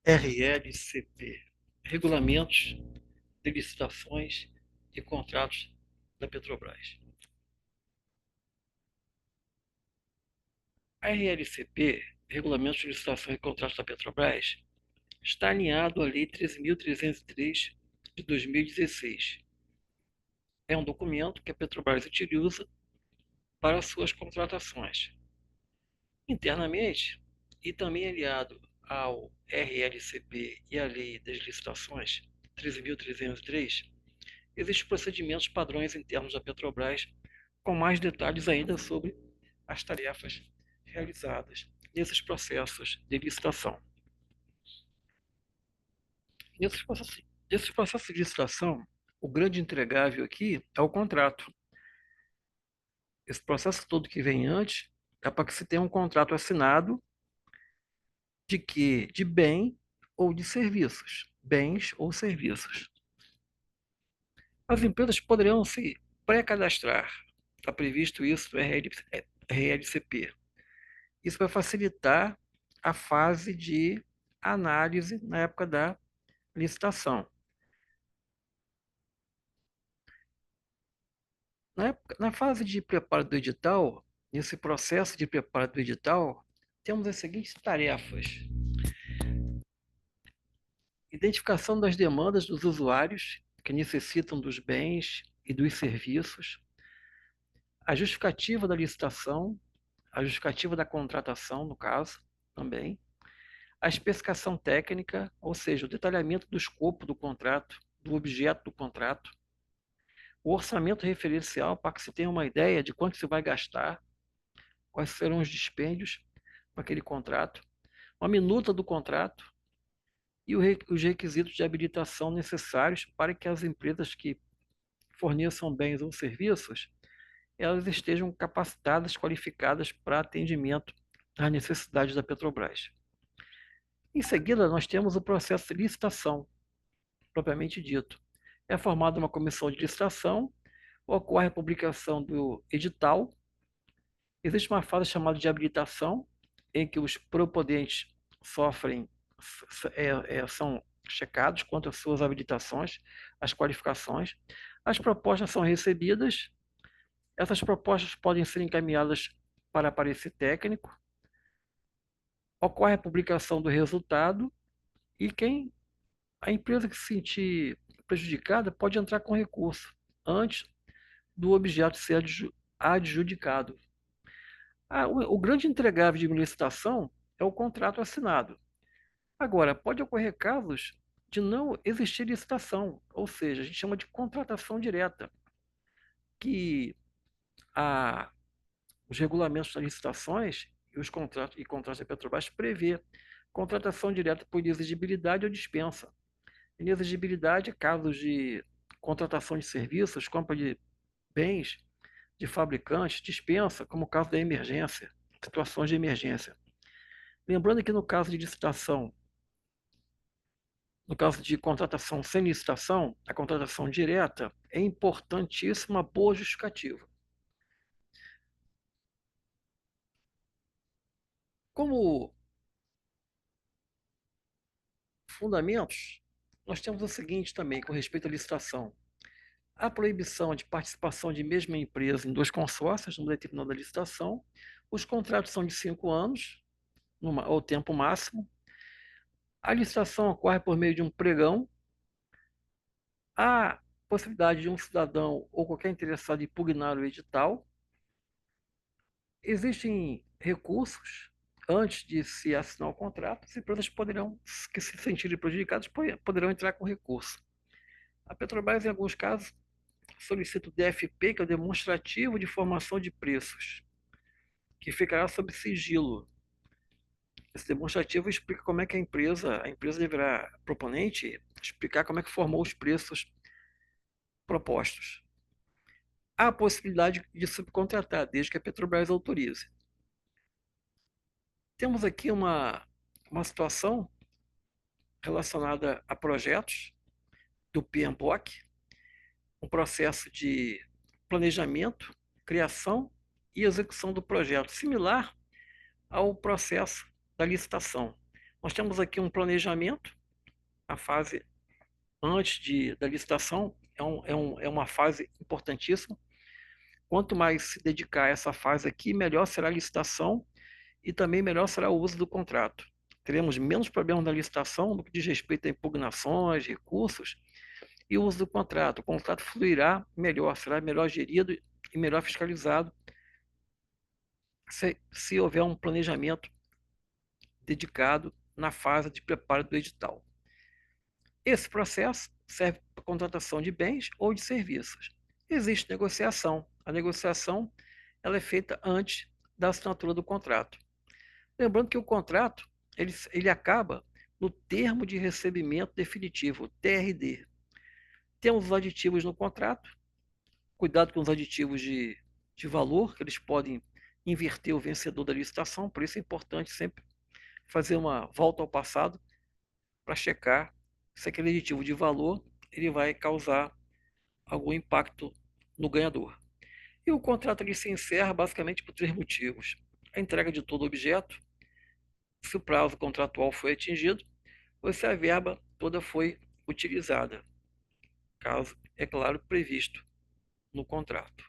RLCP, Regulamentos de Licitações e Contratos da Petrobras. A RLCP, Regulamentos de Licitações e Contratos da Petrobras, está alinhado à Lei 13.303 de 2016. É um documento que a Petrobras utiliza para suas contratações. Internamente, e também aliado ao RLCP e à Lei das Licitações 13.303, existem procedimentos padrões internos da Petrobras, com mais detalhes ainda sobre as tarefas realizadas nesses processos de licitação. Nesses processos de licitação, o grande entregável aqui é o contrato. Esse processo todo que vem antes é para que se tenha um contrato assinado de quê? De bem ou de serviços. Bens ou serviços. As empresas poderão se pré-cadastrar. Está previsto isso no RLCP. Isso vai facilitar a fase de análise na época da licitação. Na fase de preparo do edital, nesse processo de preparo do edital, temos as seguintes tarefas: identificação das demandas dos usuários que necessitam dos bens e dos serviços, a justificativa da licitação, a justificativa da contratação, no caso, também, a especificação técnica, ou seja, o detalhamento do escopo do contrato, do objeto do contrato, o orçamento referencial para que se tenha uma ideia de quanto se vai gastar, quais serão os dispêndios para aquele contrato, uma minuta do contrato e os requisitos de habilitação necessários para que as empresas que forneçam bens ou serviços, elas estejam capacitadas, qualificadas para atendimento às necessidades da Petrobras. Em seguida, nós temos o processo de licitação, propriamente dito. É formada uma comissão de licitação, ocorre a publicação do edital, existe uma fase chamada de habilitação, em que os proponentes sofrem, são checados quanto às suas habilitações, as qualificações. As propostas são recebidas, essas propostas podem ser encaminhadas para parecer técnico, ocorre a publicação do resultado e a empresa que se sentir prejudicada pode entrar com recurso antes do objeto ser adjudicado. O grande entregável de uma licitação é o contrato assinado. Agora, pode ocorrer casos de não existir licitação, ou seja, a gente chama de contratação direta, que a, os regulamentos das licitações e contratos da Petrobras prevê contratação direta por inexigibilidade ou dispensa. Inexigibilidade, casos de contratação de serviços, compra de bens de fabricantes, dispensa, como o caso da emergência, situações de emergência. Lembrando que no caso de licitação, no caso de contratação sem licitação, a contratação direta, é importantíssima a boa justificativa. Como fundamentos, nós temos o seguinte também com respeito à licitação: a proibição de participação de mesma empresa em dois consórcios numa determinada licitação. Os contratos são de 5 anos, o tempo máximo. A licitação ocorre por meio de um pregão. Há possibilidade de um cidadão ou qualquer interessado impugnar o edital. Existem recursos antes de se assinar o contrato. As empresas que se sentirem prejudicadas, poderão entrar com recurso. A Petrobras, em alguns casos, solicita o DFP, que é o demonstrativo de formação de preços, que ficará sob sigilo. Esse demonstrativo explica como é que a empresa deverá, proponente, explicar como é que formou os preços propostos. Há a possibilidade de subcontratar, desde que a Petrobras autorize. Temos aqui uma situação relacionada a projetos do PMBOK, um processo de planejamento, criação e execução do projeto, similar ao processo da licitação. Nós temos aqui um planejamento, a fase da licitação é uma fase importantíssima. Quanto mais se dedicar a essa fase aqui, melhor será a licitação e também melhor será o uso do contrato. Teremos menos problemas na licitação no que diz respeito a impugnações, recursos e o uso do contrato. O contrato fluirá melhor, será melhor gerido e melhor fiscalizado se houver um planejamento dedicado na fase de preparo do edital. Esse processo serve para contratação de bens ou de serviços. Existe negociação. A negociação ela é feita antes da assinatura do contrato. Lembrando que o contrato ele acaba no termo de recebimento definitivo, TRD. Temos os aditivos no contrato, cuidado com os aditivos de valor, que eles podem inverter o vencedor da licitação, por isso é importante sempre fazer uma volta ao passado para checar se aquele aditivo de valor ele vai causar algum impacto no ganhador. E o contrato ele se encerra basicamente por três motivos: a entrega de todo objeto, se o prazo contratual foi atingido, ou se a verba toda foi utilizada, caso, é claro, previsto no contrato.